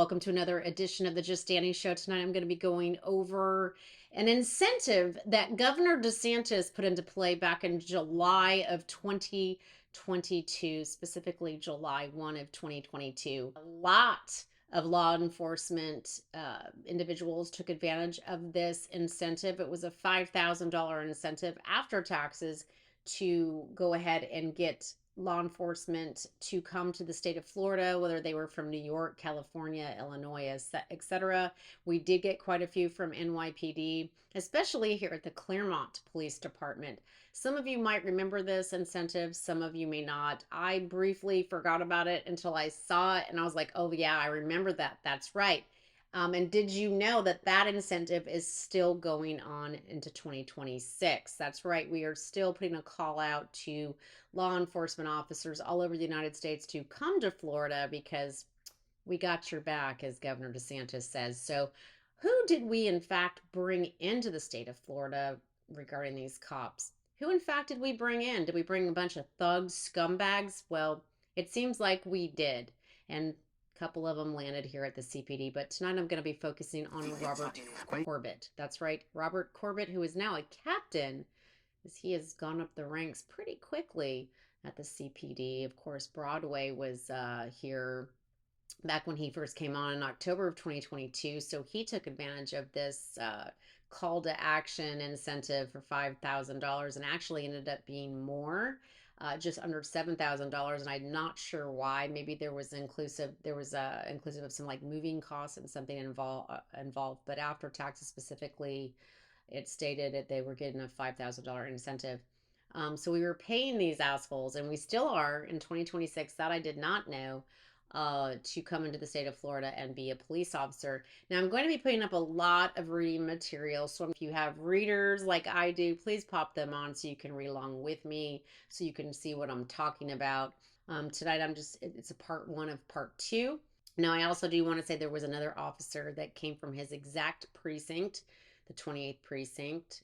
Welcome to another edition of the Just Danny Show. Tonight I'm going to be going over an incentive that Governor DeSantis put into play back in July of 2022, specifically July 1 of 2022. A lot of law enforcement individuals took advantage of this incentive. It was a $5,000 incentive after taxes to go ahead and get law enforcement to come to the state of Florida, whether they were from New York, California, Illinois, etc. We did get quite a few from NYPD, especially here at the Clermont Police Department. Some of you might remember this incentive, some of you may not. I briefly forgot about it until I saw it and I was like, oh yeah, I remember that. That's right. And did you know that that incentive is still going on into 2026? That's right. We are still putting a call out to law enforcement officers all over the United States to come to Florida because we got your back, as Governor DeSantis says. So, who did we in fact bring into the state of Florida regarding these cops? Who in fact did we bring in? Did we bring a bunch of thugs, scumbags? Well, it seems like we did. And a couple of them landed here at the CPD. But tonight I'm going to be focusing on Robert Corbett. That's right, Robert Corbett, who is now a captain, as he has gone up the ranks pretty quickly at the CPD. Of course, Broadway was here back when he first came on in October of 2022. So he took advantage of this call to action incentive for $5,000 and actually ended up being more. Just under $7,000, and I'm not sure why. Maybe there was inclusive of some like moving costs and something involved. But after taxes specifically, it stated that they were getting a $5,000 incentive. So we were paying these assholes, and we still are in 2026. That I did not know, to come into the state of Florida and be a police officer. Now, I'm going to be putting up a lot of reading material. So if you have readers like I do, please pop them on so you can read along with me, so you can see what I'm talking about. Tonight, it's a part one of part two. Now, I also do want to say there was another officer that came from his exact precinct, the 28th precinct,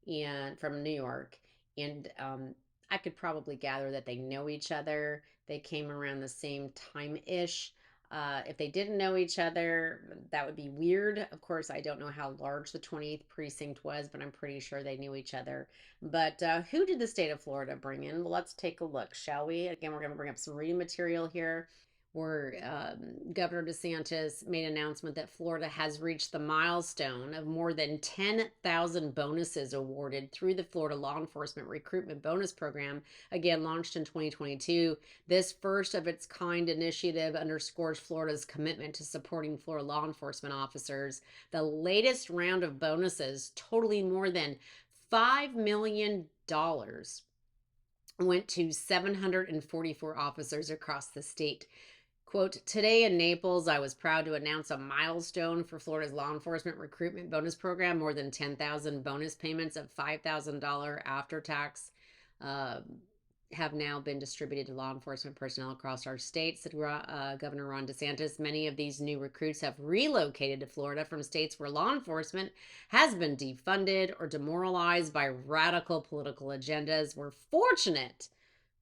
and from New York. And I could probably gather that they know each other. They came around the same time-ish. If they didn't know each other, that would be weird. Of course, I don't know how large the 28th precinct was, but I'm pretty sure they knew each other. But who did the state of Florida bring in? Well, let's take a look, shall we? Again, we're going to bring up some reading material here where Governor DeSantis made an announcement that Florida has reached the milestone of more than 10,000 bonuses awarded through the Florida Law Enforcement Recruitment Bonus Program, again launched in 2022. This first of its kind initiative underscores Florida's commitment to supporting Florida law enforcement officers. The latest round of bonuses, totaling more than $5 million, went to 744 officers across the state. Quote, today in Naples, I was proud to announce a milestone for Florida's law enforcement recruitment bonus program. More than 10,000 bonus payments of $5,000 after tax have now been distributed to law enforcement personnel across our state, said Governor Ron DeSantis. Many of these new recruits have relocated to Florida from states where law enforcement has been defunded or demoralized by radical political agendas. We're fortunate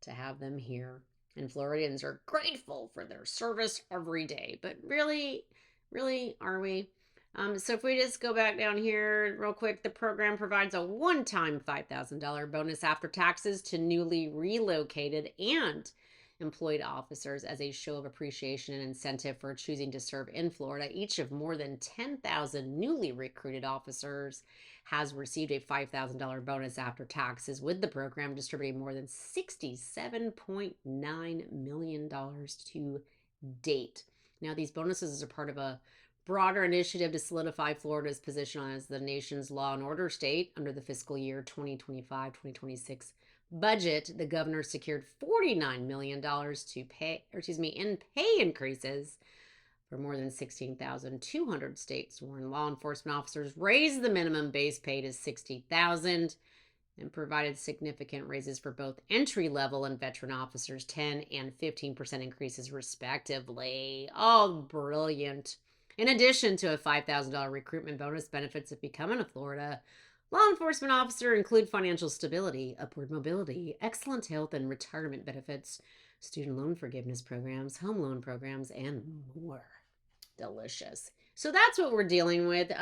to have them here, and Floridians are grateful for their service every day. But really, are we? So if we just go back down here real quick, the program provides a one-time $5,000 bonus after taxes to newly relocated and employed officers as a show of appreciation and incentive for choosing to serve in Florida. Each of more than 10,000 newly recruited officers has received a $5,000 bonus after taxes, with the program distributing more than $67.9 million to date. Now, these bonuses are part of a broader initiative to solidify Florida's position as the nation's law and order state. Under the fiscal year 2025-2026 budget, the governor secured $49 million in pay increases for more than 16,200 state-sworn law enforcement officers, raised the minimum base pay to $60,000, and provided significant raises for both entry-level and veteran officers, 10 and 15% increases respectively. Oh, brilliant. In addition to a $5,000 recruitment bonus, benefits of becoming a Florida law enforcement officer include financial stability, upward mobility, excellent health and retirement benefits, student loan forgiveness programs, home loan programs, and more. delicious. So that's what we're dealing with.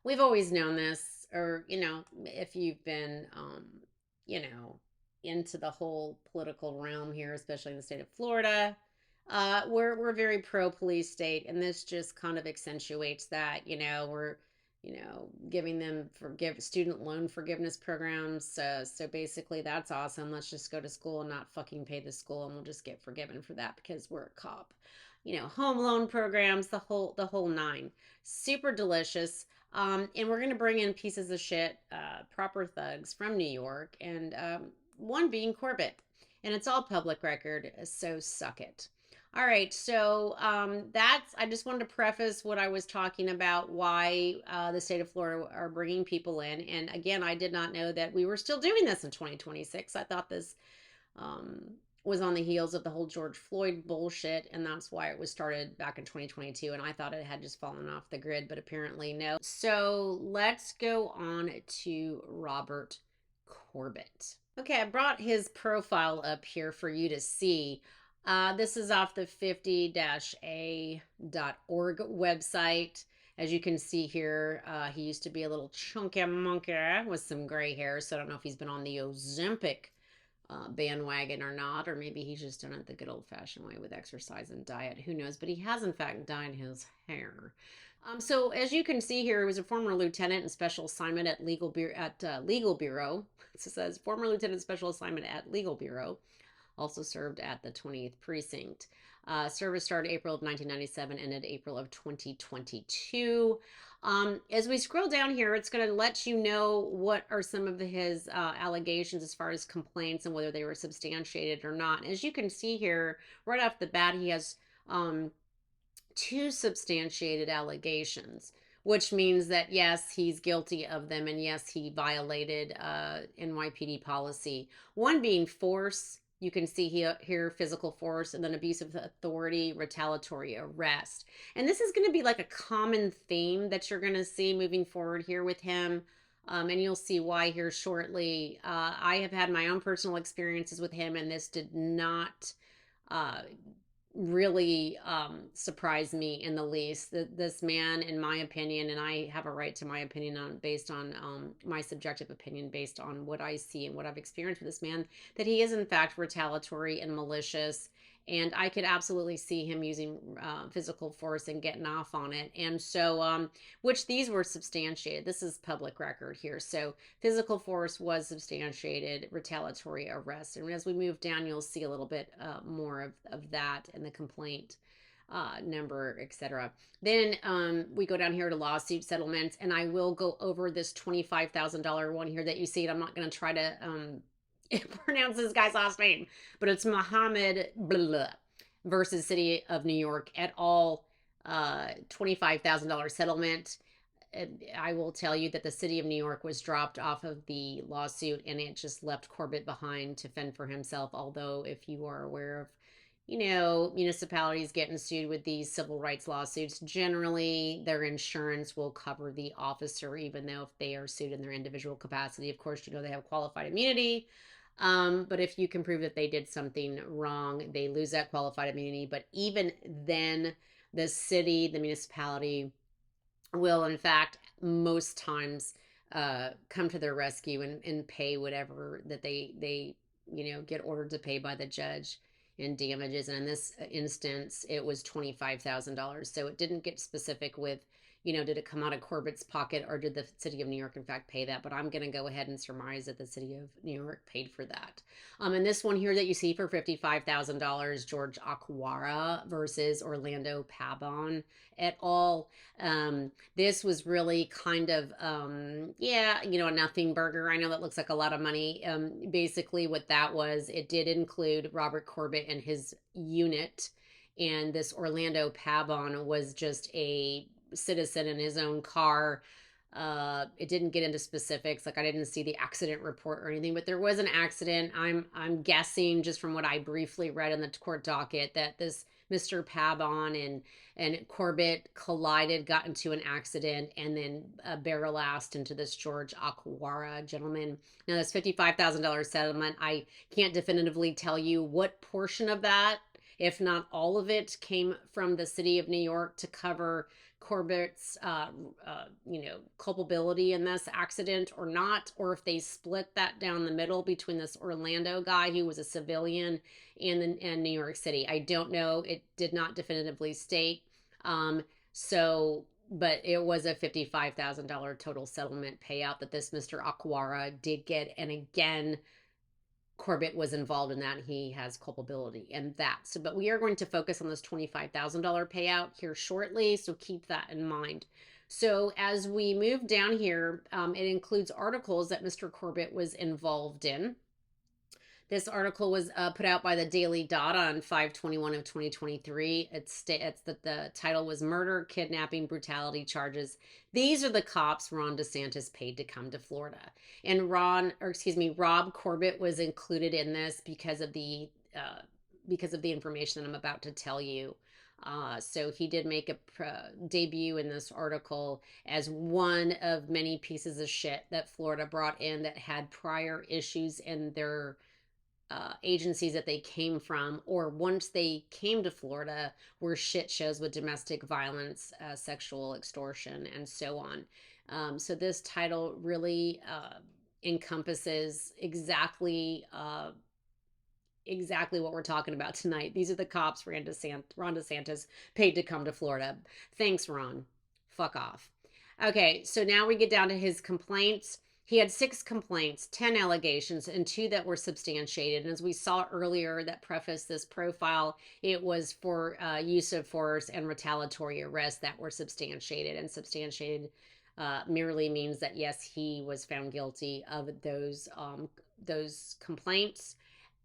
We've always known this, or, if you've been, you know, into the whole political realm here, especially in the state of Florida, we're a very pro police state, and this just kind of accentuates that. We're, giving them student loan forgiveness programs. So basically, that's awesome. Let's just go to school and not fucking pay the school, and we'll just get forgiven for that because we're a cop. Home loan programs, the whole nine. Super delicious. And we're going to bring in pieces of shit, proper thugs from New York, and one being Corbett. And it's all public record, so suck it. All right, so I just wanted to preface what I was talking about, why the state of Florida are bringing people in. And again, I did not know that we were still doing this in 2026. I thought this um, was on the heels of the whole George Floyd bullshit, and that's why it was started back in 2022. And I thought it had just fallen off the grid, but apparently no. So let's go on to Robert Corbett. Okay, I brought his profile up here for you to see. This is off the 50-a.org website. As you can see here, he used to be a little chunky monkey with some gray hair, so I don't know if he's been on the Ozempic bandwagon or not, or maybe he's just done it the good old-fashioned way with exercise and diet. Who knows? But he has, in fact, dyed his hair. So as you can see here, he was a former lieutenant in special assignment at Legal Bureau. It says former lieutenant special assignment at Legal Bureau. Also served at the 20th Precinct. Service started April of 1997, ended April of 2022. As we scroll down here, it's going to let you know what are some of his allegations as far as complaints and whether they were substantiated or not. As you can see here, right off the bat, he has 2 substantiated allegations, which means that yes, he's guilty of them, and yes, he violated NYPD policy. One being force. You can see here physical force, and then abusive authority, retaliatory arrest. And this is going to be like a common theme that you're going to see moving forward here with him. And you'll see why here shortly. I have had my own personal experiences with him, and this did not really surprised me in the least. This man, in my opinion, and I have a right to my opinion based on my subjective opinion based on what I see and what I've experienced with this man, that he is in fact retaliatory and malicious. And I could absolutely see him using physical force and getting off on it. And so, which these were substantiated. This is public record here. So physical force was substantiated, retaliatory arrest. And as we move down, you'll see a little bit more of that in the complaint number, etc. Then we go down here to lawsuit settlements. And I will go over this $25,000 one here that you see. I'm not going to try to pronounce this guy's last name, but it's Muhammad blah, versus City of New York et al. $25,000 settlement. I will tell you that the City of New York was dropped off of the lawsuit, and it just left Corbett behind to fend for himself. Although, if you are aware of, municipalities getting sued with these civil rights lawsuits, generally their insurance will cover the officer, even though if they are sued in their individual capacity. Of course, they have qualified immunity. But if you can prove that they did something wrong, they lose that qualified immunity. But even then, the city, the municipality will, in fact, most times come to their rescue and pay whatever that they get ordered to pay by the judge in damages. And in this instance, it was $25,000. So it didn't get specific with, did it come out of Corbett's pocket, or did the City of New York, in fact, pay that? But I'm going to go ahead and surmise that the City of New York paid for that. And this one here that you see for $55,000, George Aquara versus Orlando Pabon et al. This was really kind of, a nothing burger. I know that looks like a lot of money. Basically, what that was, it did include Robert Corbett and his unit. And this Orlando Pabon was just a citizen in his own car. It didn't get into specifics. Like, I didn't see the accident report or anything, but there was an accident. I'm guessing, just from what I briefly read in the court docket, that this Mr. Pabon and Corbett collided, got into an accident, and then barrel-assed into this George Aquara gentleman. Now, this $55,000 settlement, I can't definitively tell you what portion of that if not all of it, came from the city of New York to cover Corbett's, culpability in this accident or not, or if they split that down the middle between this Orlando guy who was a civilian and New York City. I don't know. It did not definitively state. Um, but it was a $55,000 total settlement payout that this Mr. Aquara did get. And again, Corbett was involved in that. He has culpability in that. So, but we are going to focus on this $25,000 payout here shortly. So keep that in mind. So as we move down here, it includes articles that Mr. Corbett was involved in. This article was put out by the Daily Dot on 5/21 of 2023. The title was Murder, Kidnapping, Brutality Charges. These are the cops Ron DeSantis paid to come to Florida. And Rob Corbett was included in this because of the information that I'm about to tell you. So he did make a debut in this article as one of many pieces of shit that Florida brought in that had prior issues in their agencies that they came from, or once they came to Florida, were shit shows with domestic violence, sexual extortion, and so on. So this title really encompasses exactly what we're talking about tonight. These are the cops Ron DeSantis paid to come to Florida. Thanks, Ron. Fuck off. Okay, so now we get down to his complaints. He had 6 complaints, 10 allegations, and 2 that were substantiated. And as we saw earlier that prefaced this profile, it was for use of force and retaliatory arrest that were substantiated. And substantiated merely means that, yes, he was found guilty of those complaints,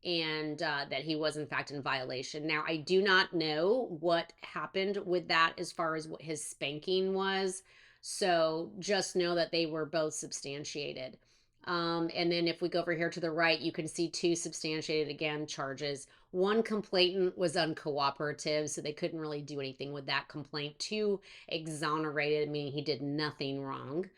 and that he was in fact in violation. Now, I do not know what happened with that as far as what his spanking was. So just know that they were both substantiated. And then if we go over here to the right, you can see 2 substantiated again charges. 1 complainant was uncooperative, so they couldn't really do anything with that complaint. 2 exonerated, meaning he did nothing wrong.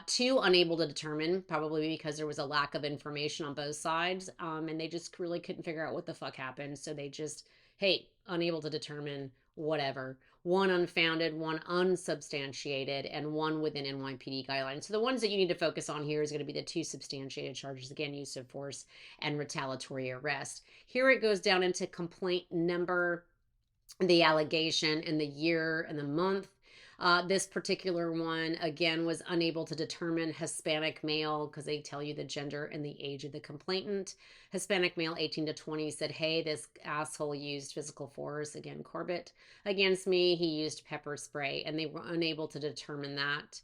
2 unable to determine, probably because there was a lack of information on both sides, and they just really couldn't figure out what the fuck happened. So they just, hey, unable to determine, whatever. 1 unfounded, 1 unsubstantiated, and 1 within NYPD guidelines. So the ones that you need to focus on here is going to be the 2 substantiated charges, again, use of force and retaliatory arrest. Here it goes down into complaint number, the allegation, and the year and the month. This particular one, again, was unable to determine Hispanic male, because they tell you the gender and the age of the complainant. Hispanic male, 18 to 20, said, hey, this asshole used physical force, again, Corbett, against me. He used pepper spray, and they were unable to determine that.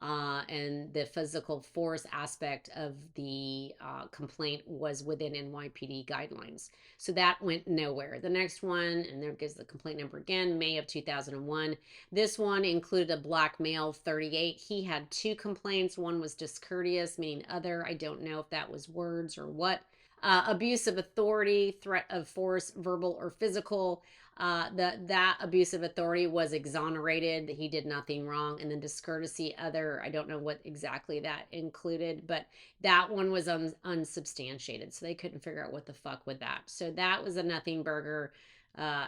And the physical force aspect of the complaint was within NYPD guidelines. So that went nowhere. The next one, and there gives the complaint number again, May of 2001. This one included a black male, 38. He had 2 complaints. One was discourteous, meaning other. I don't know if that was words or what. Abuse of authority, threat of force, verbal or physical. That abusive authority was exonerated. He did nothing wrong. And then discourtesy, other, I don't know what exactly that included, but that one was unsubstantiated. So they couldn't figure out what the fuck with that. So that was a nothing burger.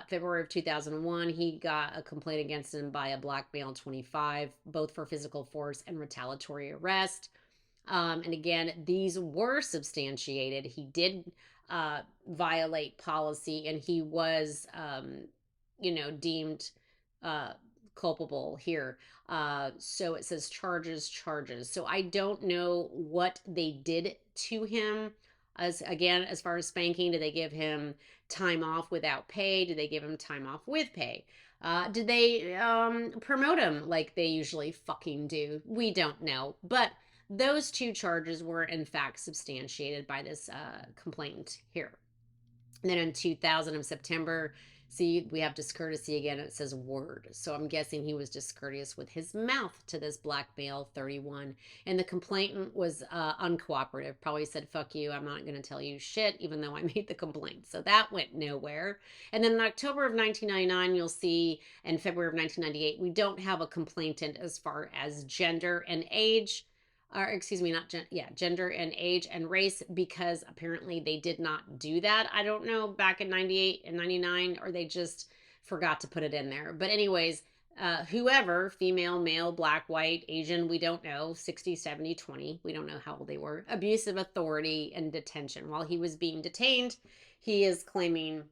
February of 2001, he got a complaint against him by a black male, 25, both for physical force and retaliatory arrest. And again, these were substantiated. He did violate policy, and he was, deemed culpable here. So it says charges. So I don't know what they did to him. As far as spanking, did they give him time off without pay? Did they give him time off with pay? Did they promote him like they usually fucking do? We don't know. But those 2 charges were in fact substantiated by this complainant here. And then in 2000 of September, see, we have discourtesy again. It says word. So I'm guessing he was discourteous with his mouth to this black male, 31. And the complainant was uncooperative. Probably said, fuck you, I'm not going to tell you shit, even though I made the complaint. So that went nowhere. And then in October of 1999, you'll see, and February of 1998, we don't have a complainant as far as gender and age. or excuse me, not gender and age and race, because apparently they did not do that. I don't know, back in 98 and 99, or they just forgot to put it in there. But anyways, whoever, female, male, black, white, Asian, we don't know, 60, 70, 20, we don't know how old they were, abusive authority and detention. While he was being detained, he is claiming,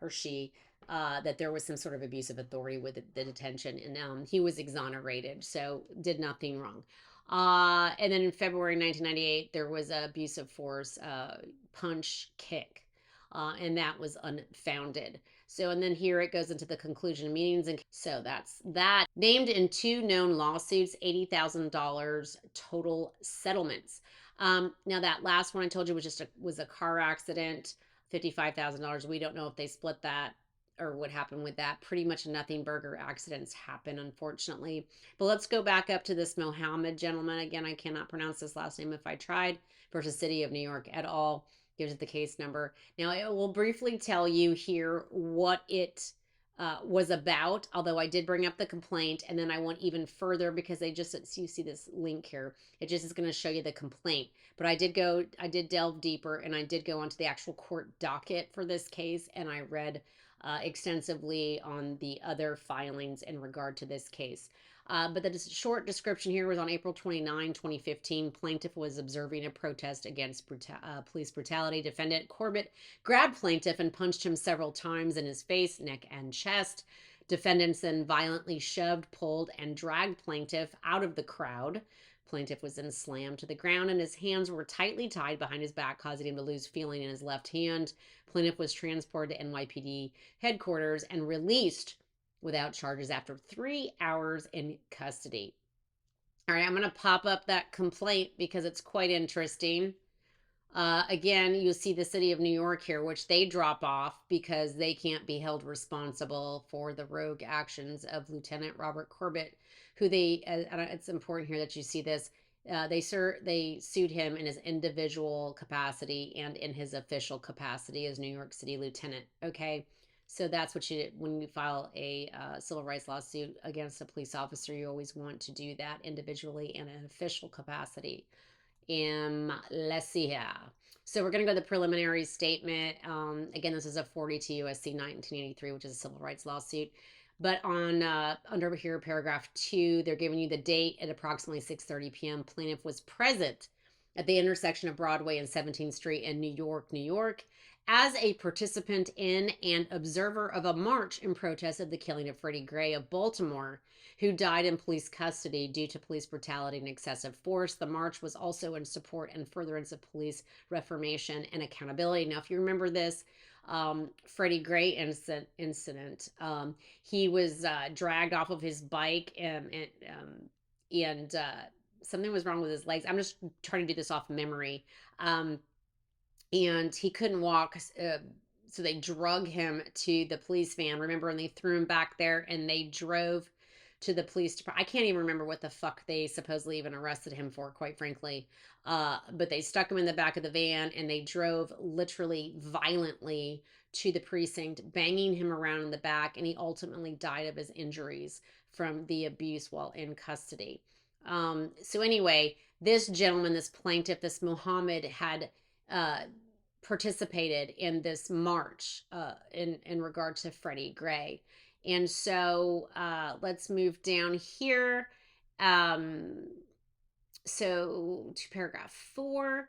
or she, that there was some sort of abusive authority with the detention, and he was exonerated, so did nothing wrong. And then in February 1998, there was a abusive force punch kick, and that was unfounded. So, and then here it goes into the conclusion of meetings. And so that's that. Named in two known lawsuits, $80,000 total settlements. Now that last one I told you was just was a car accident, $55,000. We don't know if they split that or what happened with that. Pretty much nothing burger accidents happen, unfortunately. But let's go back up to this Mohammed gentleman. Again, I cannot pronounce this last name if I tried. Versus City of New York et al. Gives it the case number. Now, I will briefly tell you here what it was about, although I did bring up the complaint, and then I went even further because they just, you see this link here, it just is going to show you the complaint. But I did delve deeper, and I did go onto the actual court docket for this case, and I read extensively on the other filings in regard to this case. But the short description here was on April 29, 2015. Plaintiff was observing a protest against police brutality. Defendant Corbett grabbed plaintiff and punched him several times in his face, neck, and chest. Defendants then violently shoved, pulled, and dragged plaintiff out of the crowd. Plaintiff was then slammed to the ground, and his hands were tightly tied behind his back, causing him to lose feeling in his left hand. Plaintiff was transported to NYPD headquarters and released without charges after 3 hours in custody. All right, I'm going to pop up that complaint because it's quite interesting. Again, you see the City of New York here, which they drop off because they can't be held responsible for the rogue actions of Lieutenant Robert Corbett, who it's important here that you see this. They sued him in his individual capacity and in his official capacity as New York City Lieutenant. Okay. So that's what you, when you file a civil rights lawsuit against a police officer, you always want to do that individually and in an official capacity. Let's see here. So we're going to go to the preliminary statement. Again, this is a 42 U.S.C. 1983, which is a civil rights lawsuit. But on under here, paragraph 2, they're giving you the date at approximately 6:30 p.m. Plaintiff was present at the intersection of Broadway and 17th Street in New York, New York, as a participant in and observer of a march in protest of the killing of Freddie Gray of Baltimore, who died in police custody due to police brutality and excessive force. The march was also in support and furtherance of police reformation and accountability. Now, if you remember this, Freddie Gray incident, he was dragged off of his bike and something was wrong with his legs. I'm just trying to do this off memory. And he couldn't walk. So they drug him to the police van. Remember, and they threw him back there and they drove to the police department. I can't even remember what the fuck they supposedly even arrested him for, quite frankly. But they stuck him in the back of the van and they drove literally violently to the precinct, banging him around in the back. And he ultimately died of his injuries from the abuse while in custody. So anyway, this gentleman, this plaintiff, this Muhammad, had participated in this march in regard to Freddie Gray. And so let's move down here. So to paragraph 4,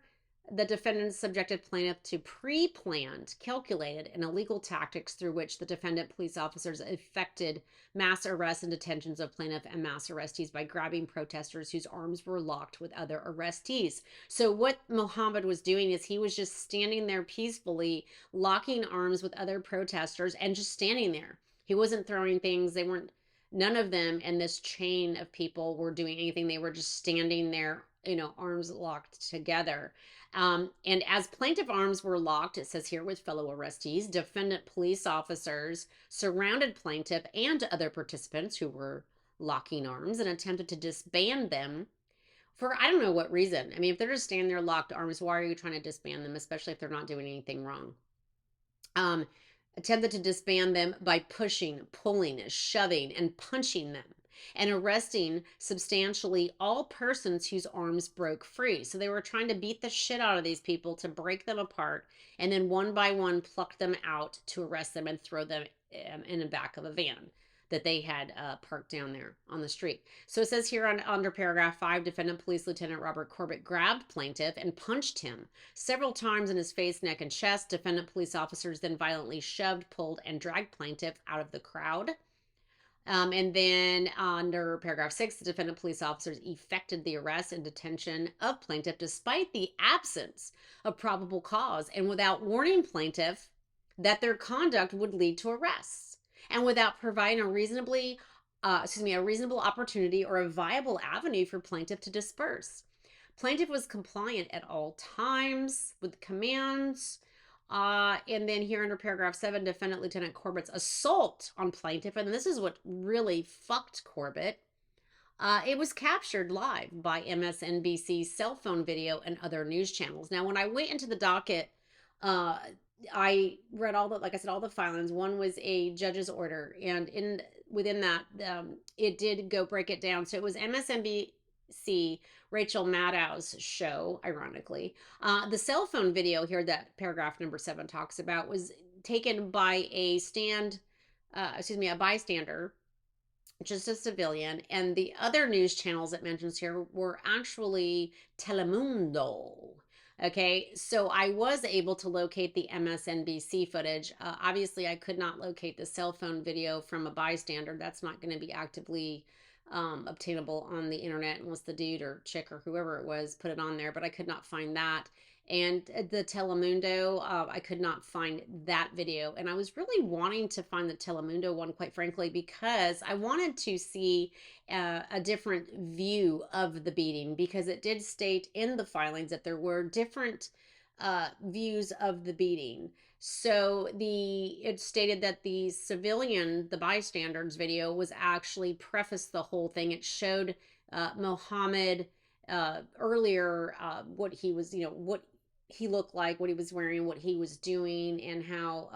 the defendant subjected plaintiff to pre-planned, calculated, and illegal tactics through which the defendant police officers effected mass arrests and detentions of plaintiff and mass arrestees by grabbing protesters whose arms were locked with other arrestees. So what Mohammed was doing is he was just standing there peacefully, locking arms with other protesters and just standing there. He wasn't throwing things. None of them in this chain of people were doing anything. They were just standing there, arms locked together. And as plaintiff arms were locked, it says here, with fellow arrestees, defendant police officers surrounded plaintiff and other participants who were locking arms and attempted to disband them for, I don't know what reason. I mean, if they're just standing there locked arms, why are you trying to disband them, especially if they're not doing anything wrong? Attempted to disband them by pushing, pulling, shoving, and punching them. and arresting substantially all persons whose arms broke free. So they were trying to beat the shit out of these people to break them apart, and then one by one pluck them out to arrest them and throw them in the back of a van that they had parked down there on the street. So it says here under paragraph 5, defendant police lieutenant Robert Corbett grabbed plaintiff and punched him several times in his face, neck, and chest. Defendant police officers then violently shoved, pulled, and dragged plaintiff out of the crowd. And then under paragraph 6, the defendant police officers effected the arrest and detention of plaintiff despite the absence of probable cause and without warning plaintiff that their conduct would lead to arrests, and without providing a reasonable opportunity or a viable avenue for plaintiff to disperse. Plaintiff was compliant at all times with commands. And then here under paragraph 7, defendant Lieutenant Corbett's assault on plaintiff, and this is what really fucked Corbett. It was captured live by MSNBC's cell phone video and other news channels. Now, when I went into the docket, I read all the filings. One was a judge's order, and within that, it did go break it down. So it was MSNBC Rachel Maddow's show, ironically. The cell phone video here that paragraph number 7 talks about was taken by a bystander, just a civilian, and the other news channels it mentions here were actually Telemundo. Okay, so I was able to locate the MSNBC footage. Obviously, I could not locate the cell phone video from a bystander. That's not going to be actively obtainable on the internet unless the dude or chick or whoever it was put it on there, but I could not find that. And the Telemundo, I could not find that video. And I was really wanting to find the Telemundo one, quite frankly, because I wanted to see a different view of the beating, because it did state in the filings that there were different views of the beating. So it stated that the bystander's video was actually prefaced the whole thing. It showed Mohammed earlier, what he was, what he looked like, what he was wearing, what he was doing, and how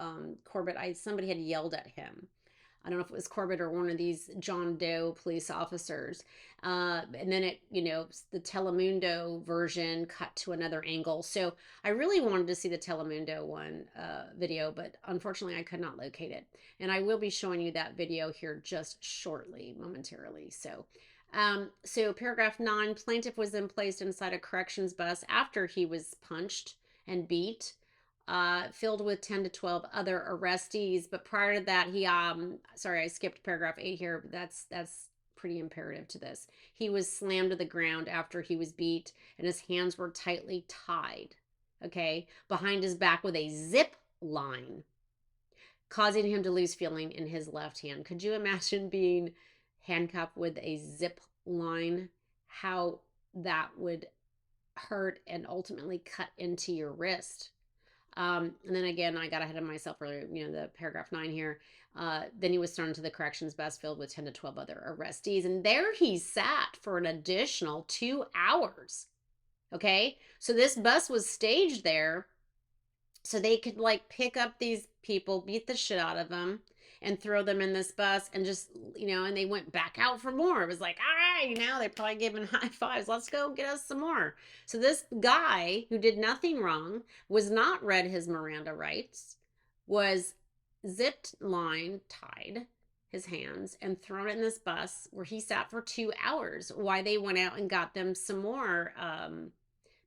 Corbett, somebody had yelled at him. I don't know if it was Corbett or one of these John Doe police officers. And then the Telemundo version cut to another angle. So I really wanted to see the Telemundo one video, but unfortunately I could not locate it. And I will be showing you that video here just shortly, momentarily. So paragraph 9, plaintiff was then placed inside a corrections bus after he was punched and beat, filled with 10 to 12 other arrestees. But prior to that, I skipped paragraph 8 here, but that's pretty imperative to this. He was slammed to the ground after he was beat, and his hands were tightly tied, behind his back with a zip line, causing him to lose feeling in his left hand. Could you imagine being handcuffed with a zip line? How that would hurt and ultimately cut into your wrist. And then again, I got ahead of myself earlier, the paragraph 9 here. Then he was thrown to the corrections bus filled with 10 to 12 other arrestees. And there he sat for an additional 2 hours. Okay. So this bus was staged there so they could pick up these people, beat the shit out of them, and throw them in this bus, and just, and they went back out for more. It was like, all right, they probably gave him high fives. Let's go get us some more. So this guy who did nothing wrong, was not read his Miranda rights, was zipped line tied his hands and thrown in this bus where he sat for 2 hours while they went out and got them some more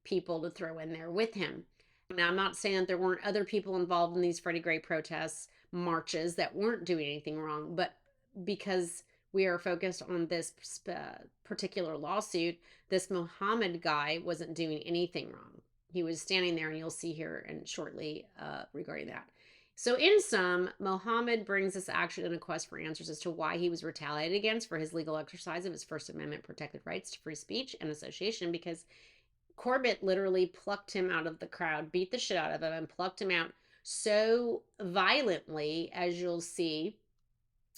people to throw in there with him. Now, I'm not saying that there weren't other people involved in these Freddie Gray protests, marches, that weren't doing anything wrong, but because we are focused on this particular lawsuit, this Mohammed guy wasn't doing anything wrong. He was standing there, and you'll see here and shortly regarding that. So in sum, Mohammed brings this action in a quest for answers as to why he was retaliated against for his legal exercise of his First Amendment protected rights to free speech and association, because Corbett literally plucked him out of the crowd, beat the shit out of him, and plucked him out so violently, as you'll see,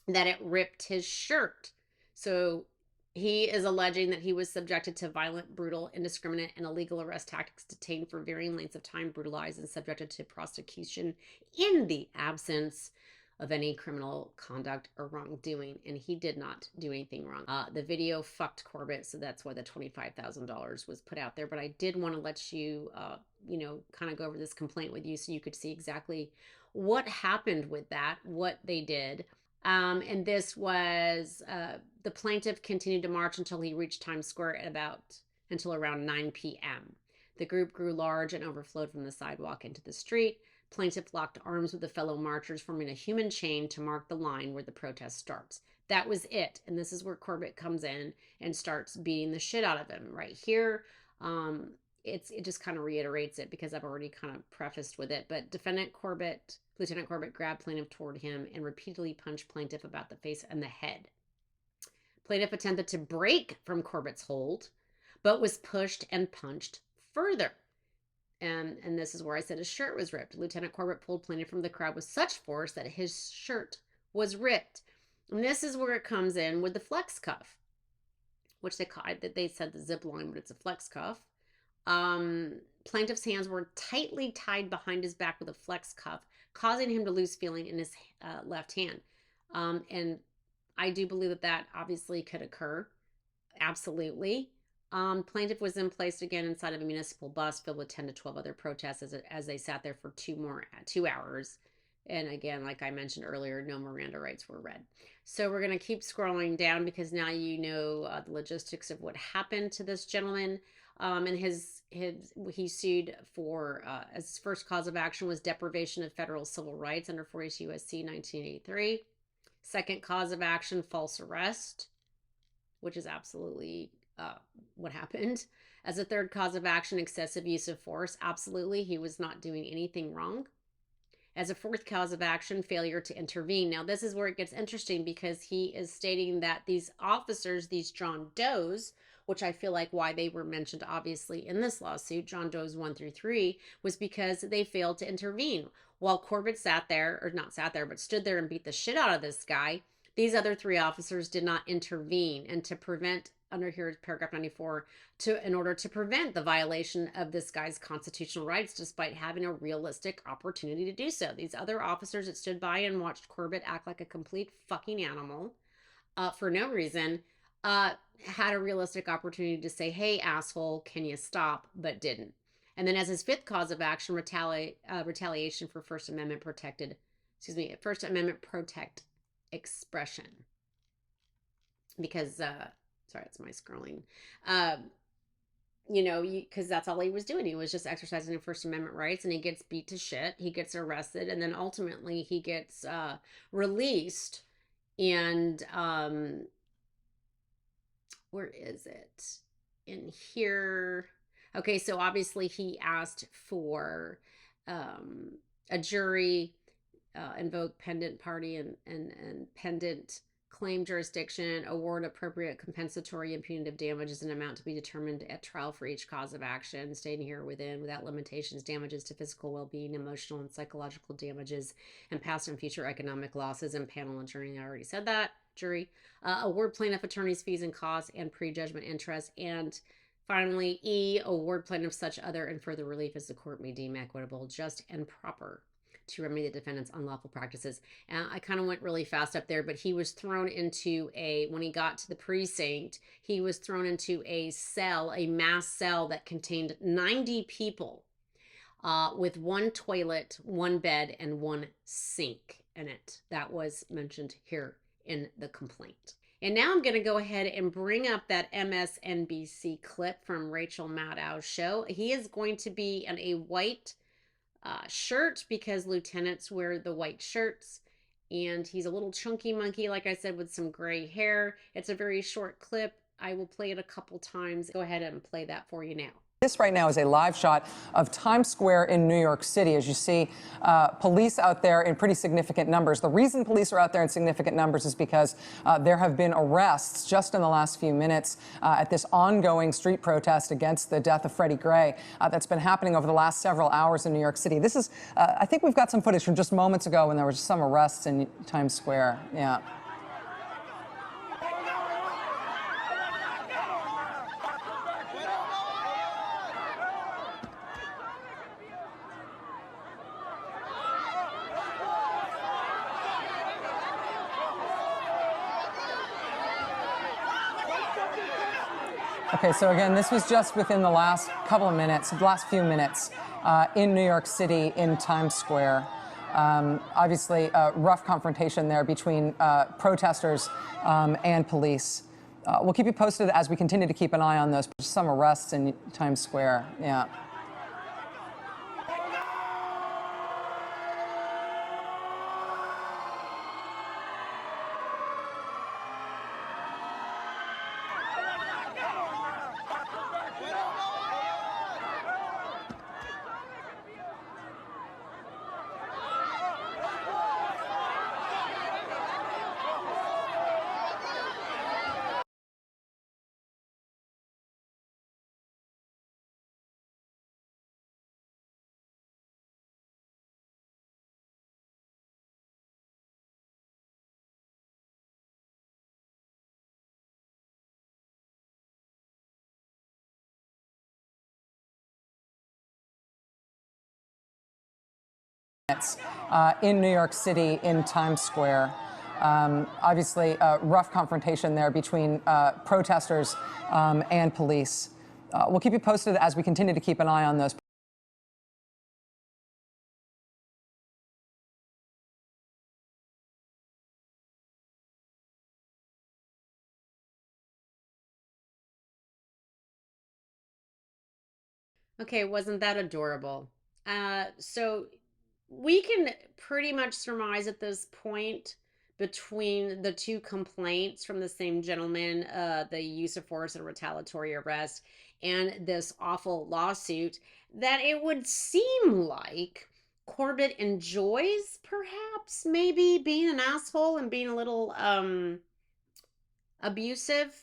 that it ripped his shirt. So he is alleging that he was subjected to violent, brutal, indiscriminate, and illegal arrest tactics, detained for varying lengths of time, brutalized, and subjected to prosecution in the absence of any criminal conduct or wrongdoing, and he did not do anything wrong. The video fucked Corbett, so that's why the $25,000 was put out there. But I did want to let you, kind of go over this complaint with you so you could see exactly what happened with that, what they did. And this was the plaintiff continued to march until he reached Times Square until around 9 p.m. The group grew large and overflowed from the sidewalk into the street. Plaintiff locked arms with the fellow marchers, forming a human chain to mark the line where the protest starts. That was it. And this is where Corbett comes in and starts beating the shit out of him right here. It just kind of reiterates it because I've already kind of prefaced with it. But Lieutenant Corbett grabbed plaintiff toward him and repeatedly punched plaintiff about the face and the head. Plaintiff attempted to break from Corbett's hold, but was pushed and punched further. And this is where I said his shirt was ripped. Lieutenant Corbett pulled plaintiff from the crowd with such force that his shirt was ripped. And this is where it comes in with the flex cuff, which they said the zip line, but it's a flex cuff. Plaintiff's hands were tightly tied behind his back with a flex cuff, causing him to lose feeling in his left hand. And I do believe that obviously could occur. Absolutely. Plaintiff was then placed again inside of a municipal bus filled with 10 to 12 other protesters as they sat there for 2 hours. And again, like I mentioned earlier, no Miranda rights were read. So we're going to keep scrolling down because now you know the logistics of what happened to this gentleman. And he sued for, as his first cause of action was deprivation of federal civil rights under 42 U.S.C. 1983. Second cause of action, false arrest, which is absolutely what happened. As a third cause of action, excessive use of force. Absolutely, he was not doing anything wrong. As a fourth cause of action, failure to intervene. Now, this is where it gets interesting because he is stating that these officers, these John Does, which I feel like why they were mentioned obviously in this lawsuit, John Does 1 through 3, was because they failed to intervene. While Corbett stood there and beat the shit out of this guy, these other 3 officers did not intervene. And to prevent, under here is paragraph 94, in order to prevent the violation of this guy's constitutional rights, despite having a realistic opportunity to do so. These other officers that stood by and watched Corbett act like a complete fucking animal for no reason, had a realistic opportunity to say, hey, asshole, can you stop? But didn't. And then as his fifth cause of action, retaliation for First Amendment protect expression. Because, sorry, it's my scrolling. Because that's all he was doing. He was just exercising his First Amendment rights, and he gets beat to shit. He gets arrested, and then ultimately he gets released. And where is it? In here. Okay, so obviously he asked for a jury, invoke pendant party and pendant claim jurisdiction, award appropriate compensatory and punitive damages, an amount to be determined at trial for each cause of action, stating here without limitations, damages to physical well-being, emotional and psychological damages, and past and future economic losses, and panel and jury. I already said that. Jury. Award plaintiff attorney's fees and costs and prejudgment interest. And finally, E, award plaintiff such other and further relief as the court may deem equitable, just, and proper to remedy the defendant's unlawful practices. I kind of went really fast up there, but he was thrown into when he got to the precinct, he was thrown into a mass cell that contained 90 people with 1 toilet, 1 bed, and 1 sink in it. That was mentioned here in the complaint. And now I'm going to go ahead and bring up that MSNBC clip from Rachel Maddow's show. He is going to be in a white shirt because lieutenants wear the white shirts, and he's a little chunky monkey, like I said, with some gray hair. It's a very short clip. I will play it a couple times. Go ahead and play that for you now. This right now is a live shot of Times Square in New York City. As you see, police out there in pretty significant numbers. The reason police are out there in significant numbers is because there have been arrests just in the last few minutes at this ongoing street protest against the death of Freddie Gray that's been happening over the last several hours in New York City. This is, I think we've got some footage from just moments ago when there was some arrests in Times Square. Yeah. Okay, so again, this was just within the last couple of minutes, the last few minutes in New York City in Times Square. Obviously, a rough confrontation there between protesters and police. We'll keep you posted as we continue to keep an eye on those. Some arrests in Times Square. Yeah. In New York City in Times Square. Obviously, a rough confrontation there between protesters and police. We'll keep you posted as we continue to keep an eye on those. Okay, wasn't that adorable? So we can pretty much surmise at this point between the two complaints from the same gentleman, the use of force and retaliatory arrest, and this awful lawsuit, that it would seem like Corbett enjoys perhaps maybe being an asshole and being a little abusive.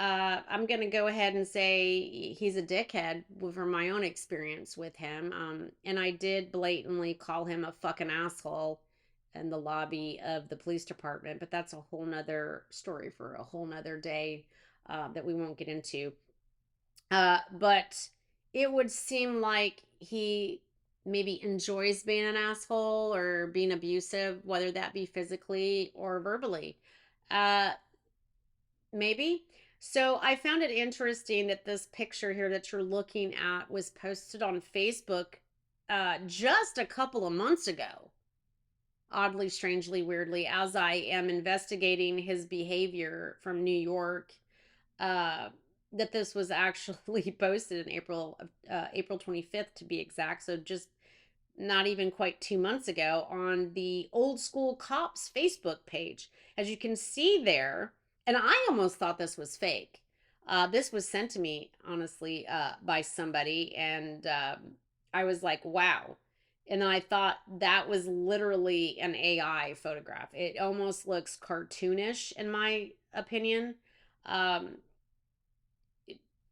I'm going to go ahead and say he's a dickhead from my own experience with him. And I did blatantly call him a fucking asshole in the lobby of the police department, but that's a whole nother story for a whole nother day that we won't get into. But it would seem like he maybe enjoys being an asshole or being abusive, whether that be physically or verbally. Uh, Maybe. So I found it interesting that this picture here that you're looking at was posted on Facebook just a couple of months ago. Oddly, strangely, weirdly, as I am investigating his behavior from New York, uh, that this was actually posted in April 25th to be exact. So just not even quite 2 months ago on the Old School Cops Facebook page. As you can see there, and I almost thought this was fake. This was sent to me, honestly, by somebody, and I was like, wow. And then I thought that was literally an AI photograph. It almost looks cartoonish, in my opinion. Um,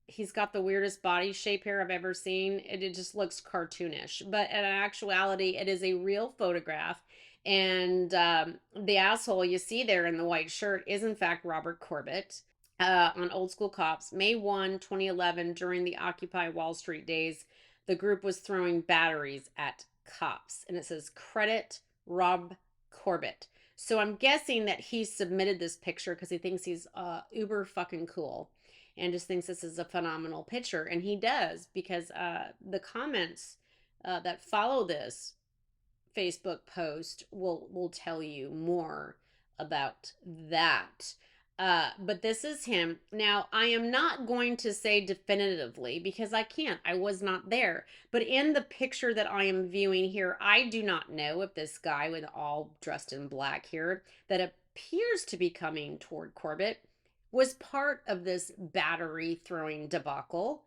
he's got the weirdest body shape here I've ever seen. It just looks cartoonish. But in actuality, it is a real photograph. And the asshole you see there in the white shirt is, in fact, Robert Corbett. On Old School Cops, May 1, 2011, during the Occupy Wall Street days, the group was throwing batteries at cops. And it says, credit Rob Corbett. So I'm guessing that he submitted this picture because he thinks he's uber fucking cool and just thinks this is a phenomenal picture. And he does, because the comments that follow this Facebook post will tell you more about that. But this is him. Now, I am not going to say definitively because I can't. I was not there. But in the picture that I am viewing here, I do not know if this guy with all dressed in black here that appears to be coming toward Corbett was part of this battery throwing debacle.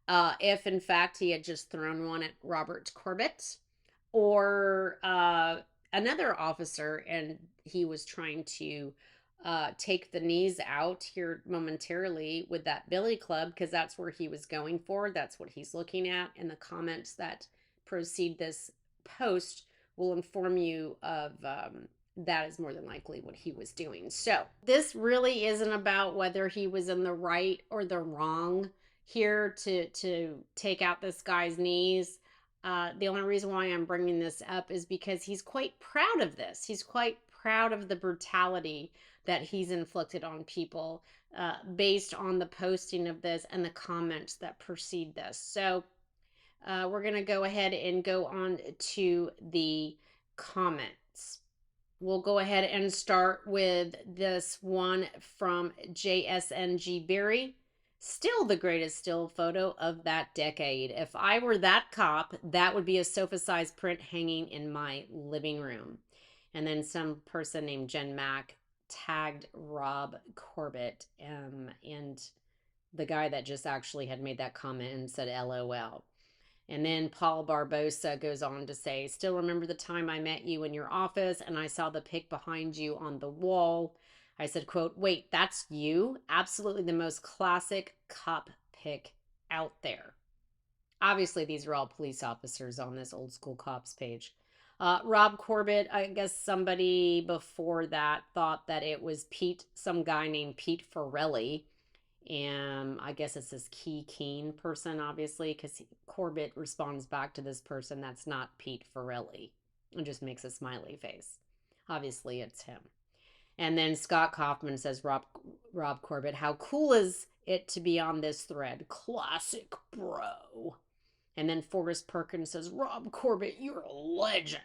If in fact he had just thrown one at Robert Corbett or another officer and he was trying to take the knees out here momentarily with that billy club because that's where he was going for. That's what he's looking at. And the comments that precede this post will inform you of that is more than likely what he was doing. So this really isn't about whether he was in the right or the wrong here to take out this guy's knees. The only reason why I'm bringing this up is because he's quite proud of this. He's quite proud of the brutality that he's inflicted on people based on the posting of this and the comments that precede this. So we're going to go ahead and go on to the comments. We'll go ahead and start with this one from JSNG Berry. Still the greatest still photo of that decade. If I were that cop, that would be a sofa-sized print hanging in my living room. And then some person named Jen Mack tagged Rob Corbett, and the guy that just actually had made that comment and said LOL. And then Paul Barbosa goes on to say, still remember the time I met you in your office and I saw the pic behind you on the wall. I said, quote, wait, that's you? Absolutely the most classic cop pic out there. Obviously, these are all police officers on this old school cops page. Rob Corbett, I guess somebody before that thought that it was Pete, some guy named Pete Farrelly. And I guess it's this Key Keen person, obviously, because Corbett responds back to this person that's not Pete Farrelly and just makes a smiley face. Obviously, it's him. And then Scott Kaufman says, Rob Corbett, how cool is it to be on this thread? Classic, bro. And then Forrest Perkins says, Rob Corbett, you're a legend.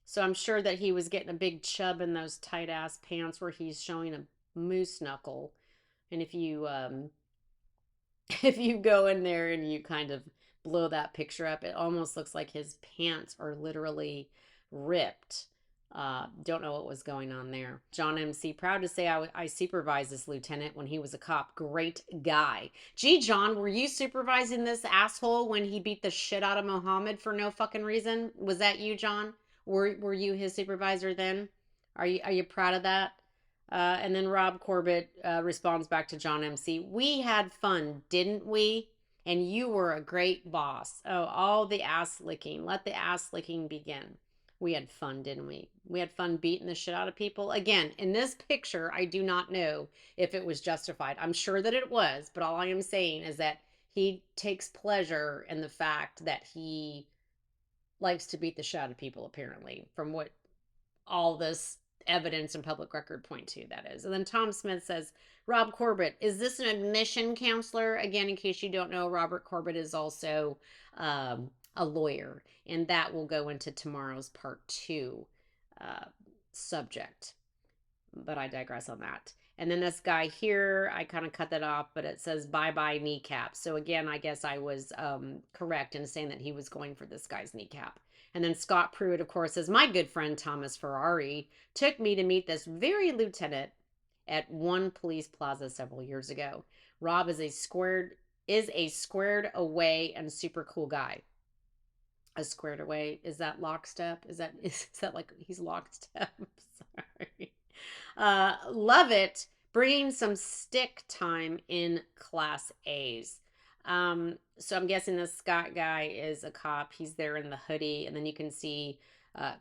So I'm sure that he was getting a big chub in those tight ass pants where he's showing a moose knuckle. And if you if you go in there and you kind of blow that picture up, it almost looks like his pants are literally ripped. Don't know what was going on there. John MC, proud to say I supervised this lieutenant when he was a cop. Great guy. Gee, John, were you supervising this asshole when he beat the shit out of Mohammed for no fucking reason? Was that you, John? Were you his supervisor then? Are you proud of that? And then Rob Corbett responds back to John MC. We had fun, didn't we? And you were a great boss. Oh, all the ass licking. Let the ass licking begin. We had fun, didn't we? We had fun beating the shit out of people. Again, in this picture, I do not know if it was justified. I'm sure that it was, but all I am saying is that he takes pleasure in the fact that he likes to beat the shit out of people, apparently, from what all this evidence and public record point to, that is. And then Tom Smith says, Rob Corbett, is this an admission counselor? Again, in case you don't know, Robert Corbett is also a lawyer, and that will go into tomorrow's part 2 subject. But I digress on that. And then this guy here, I kind of cut that off, but it says bye-bye kneecap. So again, I guess I was correct in saying that he was going for this guy's kneecap. And then Scott Pruitt, of course, says, my good friend Thomas Ferrari took me to meet this very lieutenant at one police plaza several years ago. Rob is a squared away and super cool guy. A squared away, is that lockstep? Is that like he's lockstep? Sorry. Love it. Bringing some stick time in class A's. So I'm guessing this Scott guy is a cop. He's there in the hoodie, and then you can see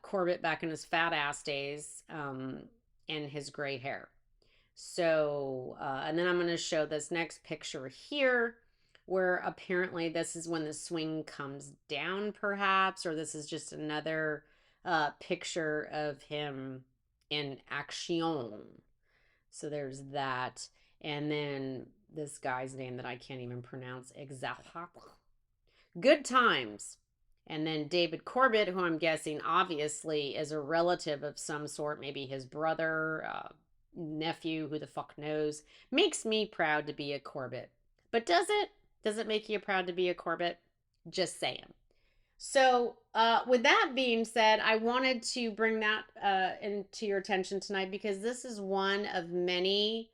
Corbett back in his fat ass days and his gray hair. So, and then I'm going to show this next picture here, where apparently this is when the swing comes down, perhaps, or this is just another picture of him in action. So there's that. And then this guy's name that I can't even pronounce exactly. Good times. And then David Corbett, who I'm guessing obviously is a relative of some sort, maybe his brother, nephew, who the fuck knows, makes me proud to be a Corbett. But does it? Does it make you proud to be a Corbett? Just saying. So, with that being said, I wanted to bring that into your attention tonight because this is one of many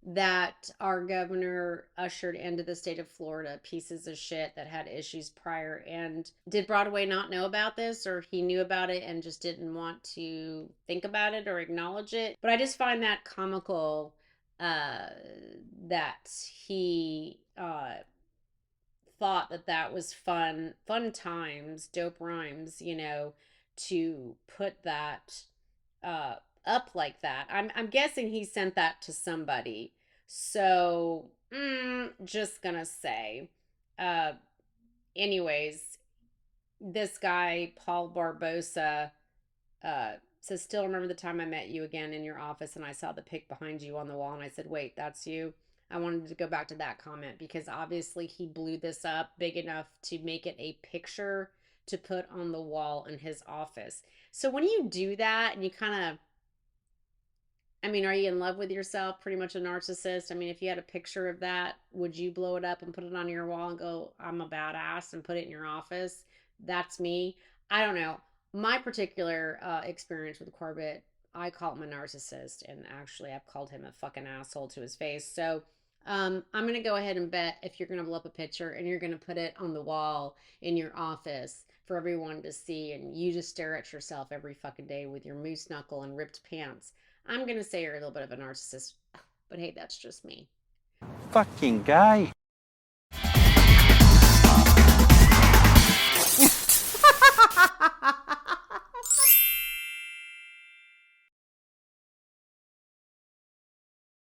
that our governor ushered into the state of Florida, pieces of shit that had issues prior. And did Broadway not know about this, or he knew about it and just didn't want to think about it or acknowledge it? But I just find that comical that he thought that that was fun times, dope rhymes, to put that up like that. I'm guessing he sent that to somebody. So, just gonna say. Anyways, this guy, Paul Barbosa, says, still remember the time I met you again in your office and I saw the pic behind you on the wall and I said, wait, that's you. I wanted to go back to that comment because obviously he blew this up big enough to make it a picture to put on the wall in his office. So when you do that and you kind of, I mean, are you in love with yourself? Pretty much a narcissist. I mean, if you had a picture of that, would you blow it up and put it on your wall and go, I'm a badass, and put it in your office? That's me. I don't know. My particular experience with Corbett, I call him a narcissist, and actually, I've called him a fucking asshole to his face. So, I'm going to go ahead and bet if you're going to blow up a picture and you're going to put it on the wall in your office for everyone to see, and you just stare at yourself every fucking day with your moose knuckle and ripped pants, I'm going to say you're a little bit of a narcissist, but hey, that's just me. Fucking guy.